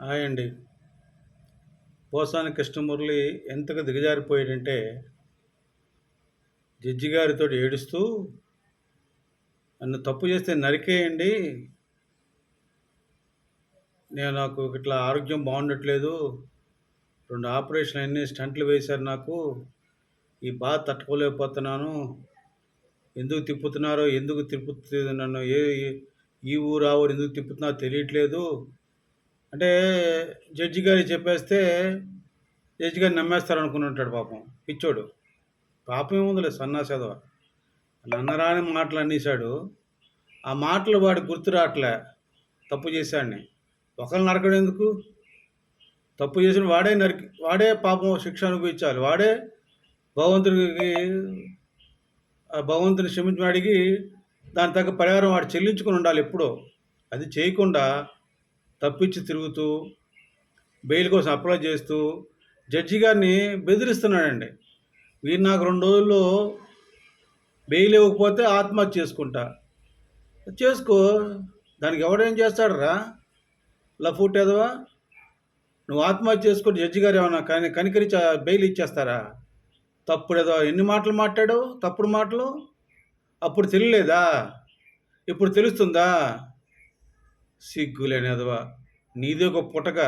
Hi అండి. పోసాని కృష్ణమురళి ఎంతగా దిగజారిపోయాడంటే, judge గారితోటి ఏడుస్తూ, "నన్ను తప్పు చేస్తే నరికేయండి. నాకు ఇట్లా ఆరోగ్యం బాగుండట్లేదు. 2 ఆపరేషన్‌లన్నీ స్టంట్లు వేశారు నాకు. ఈ బాధ తట్టుకోలేకపోతున్నాను. ఎందుకు తిప్పుతున్నారో, ఎందుకు నన్ను ఈ ఊరు, ఆ ఊరు ఎందుకు తిప్పుతున్నారో తెలియట్లేదు." అంటే జడ్జి గారికి చెప్పేస్తే, జడ్జి గారు నమ్మేస్తారనుకుని ఉంటాడు పాపం. పిచ్చోడు. పాపం ఏముందిలే సన్నాసెదవ. నన్నరాని మాటలు అనేసాడు. ఆ మాటలు వాడికి గుర్తు రావట్లే. తప్పు చేశాడని. ఒకళ్ళని నరకడం ఎందుకు? తప్పు చేసిన వాడే పాపం శిక్ష అనుభవించాలి. వాడే భగవంతుడికి భగవంతుని క్షమించమని అడిగి దానికి తగ్గ పరిహారం వాడు చెల్లించుకొని ఉండాలి ఎప్పుడో. అది చేయకుండా తప్పించి తిరుగుతూ, బెయిల్ కోసం అప్లై చేస్తూ, జడ్జి గారిని బెదిరిస్తున్నాడండి. వీరు నాకు 2 రోజుల్లో బెయిల్ ఇవ్వకపోతే ఆత్మహత్య చేసుకుంటా. చేసుకో. దానికి ఎవడేం చేస్తాడురా? లఫూట్ ఎదవా. నువ్వు ఆత్మహత్య చేసుకుంటే జడ్జి గారు ఏమన్నా కనికరించి బెయిల్ ఇచ్చేస్తారా? తప్పుడు ఎదవా. ఎన్ని మాటలు మాట్లాడావు? తప్పుడు మాటలు. అప్పుడు తెలియలేదా? ఇప్పుడు తెలుస్తుందా? సిగ్గులేని ఎదవా. నీది ఒక పుటక.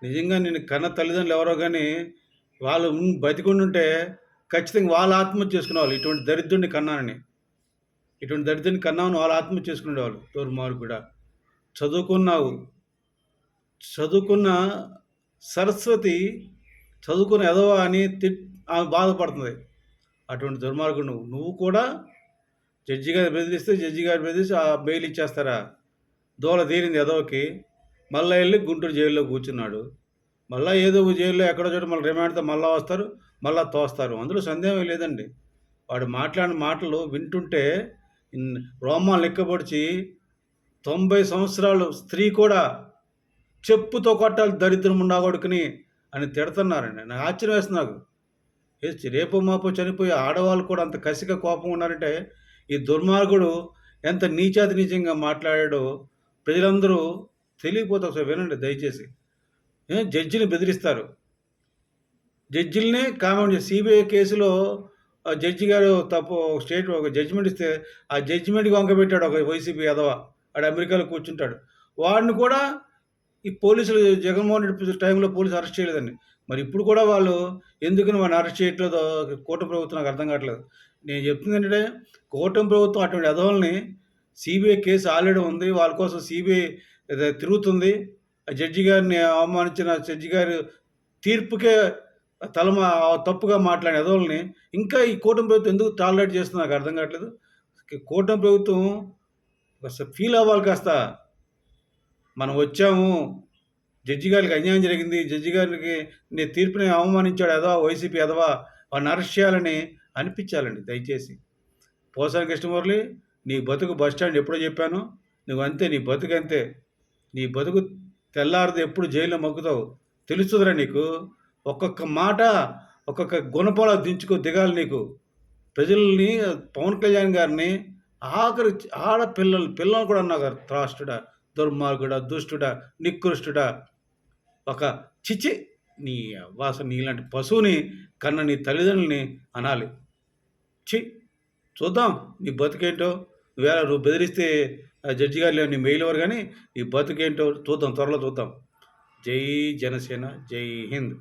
నిజంగా నిన్ను కన్న తల్లిదండ్రులు ఎవరో కానీ వాళ్ళు బతికుండుంటే ఖచ్చితంగా వాళ్ళు ఆత్మహత్య చేసుకునేవాళ్ళు. ఇటువంటి దరిద్రుడిని కన్నానని. ఇటువంటి దరిద్రుడిని కన్నామని వాళ్ళు ఆత్మహత్య చేసుకునేవాళ్ళు. దుర్మార్గుడా. చదువుకున్నావు. చదువుకున్న సరస్వతి చదువుకున్న ఎదవా అని ఆమె బాధపడుతుంది. అటువంటి దుర్మార్గుడు నువ్వు కూడా జడ్జి గారు బెదిరిస్తే ఆ బెయిల్ ఇచ్చేస్తారా? దూల తీరింది ఎదవకి. మళ్ళీ వెళ్ళి గుంటూరు జైల్లో కూర్చున్నాడు. మళ్ళీ ఏదో జైల్లో ఎక్కడో చోట మళ్ళీ రిమాండ్తో మళ్ళీ వస్తారు, మళ్ళీ తోస్తారు. అందులో సందేహం లేదండి. వాడు మాట్లాడిన మాటలు వింటుంటే రోమాలు లెక్కపొడిచి 90 సంవత్సరాలు స్త్రీ కూడా చెప్పుతో కొట్టాలి దరిద్రం ఉండగొడుకుని అని తిడుతున్నారండి. నాకు ఆశ్చర్యం వేస్తుంది నాకు. రేపు మాపో చనిపోయే ఆడవాళ్ళు కూడా అంత కసిగా కోపం ఉన్నారంటే ఈ దుర్మార్గుడు ఎంత నీచాతి నీచంగా మాట్లాడాడో ప్రజలందరూ తెలియకపోతే ఒకసారి వినండి దయచేసి. జడ్జిని బెదిరిస్తారు. జడ్జిలనే కామెంట్ సిబిఐ కేసులో జడ్జి గారు ఒక జడ్జిమెంట్ ఇస్తే ఆ జడ్జిమెంట్కి వంకబెట్టాడు ఒక వైసీపీ ఎదవ. వాడు అమెరికాలో కూర్చుంటాడు. వాడిని కూడా ఈ పోలీసులు జగన్మోహన్ రెడ్డి టైంలో పోలీసులు అరెస్ట్ చేయలేదండి. మరి ఇప్పుడు కూడా వాళ్ళు ఎందుకని వాడిని అరెస్ట్ చేయట్లేదో కూటమి ప్రభుత్వం నాకు అర్థం కావట్లేదు. నేను చెప్తుంది ఏంటంటే కూటమి ప్రభుత్వం అటువంటి ఎదవల్ని సిబిఐ కేసు ఆల్రెడీ ఉంది. వాళ్ళ కోసం సిబిఐ తిరుగుతుంది. ఆ జడ్జి గారిని అవమానించిన జడ్జి గారి తీర్పుకే తప్పుగా మాట్లాడిన ఎదవల్ని ఇంకా ఈ కూటమి ప్రభుత్వం ఎందుకు టాలరేట్ చేస్తుందో నాకు అర్థం కావట్లేదు. కూటమి ప్రభుత్వం కాస్త ఫీల్ అవ్వాలి. కాస్త మనం వచ్చాము, జడ్జి గారికి అన్యాయం జరిగింది, జడ్జి గారికి తీర్పుని అవమానించాడు ఎదవా, వైసీపీ ఎదవా, వాడిని అరెస్ట్ చేయాలని అనిపించాలండి దయచేసి. పోసాని కృష్ణమురళి, నీ బతుకు బస్ స్టాండ్ ఎప్పుడో చెప్పాను. నువ్వు అంతే, నీ బతుకు అంతే. నీ బతుకు తెల్లారితే ఎప్పుడు జైల్లో మగ్గుతావు తెలుస్తుందిరా నీకు. ఒక్కొక్క మాట ఒక్కొక్క గుణపాల దిగాలి నీకు. ప్రజల్ని పవన్ కళ్యాణ్ గారిని ఆఖరి పిల్లలు కూడా అన్నారు త్రాష్టుడా, దుర్మార్గుడా, దుష్టుడా, నికృష్టుడా, ఒక చిచి నీ వాసన నీలాంటి పశువుని కన్న నీ తల్లిదండ్రులని అనాలి. చూద్దాం నీ బతుకేంటో. నువ్వు బెదిరిస్తే జడ్జి గారు నీ మెయిల్ ఎవరు కానీ నీ బతుకేంటో చూద్దాం, త్వరలో చూద్దాం. జై జనసేన, జై హింద్.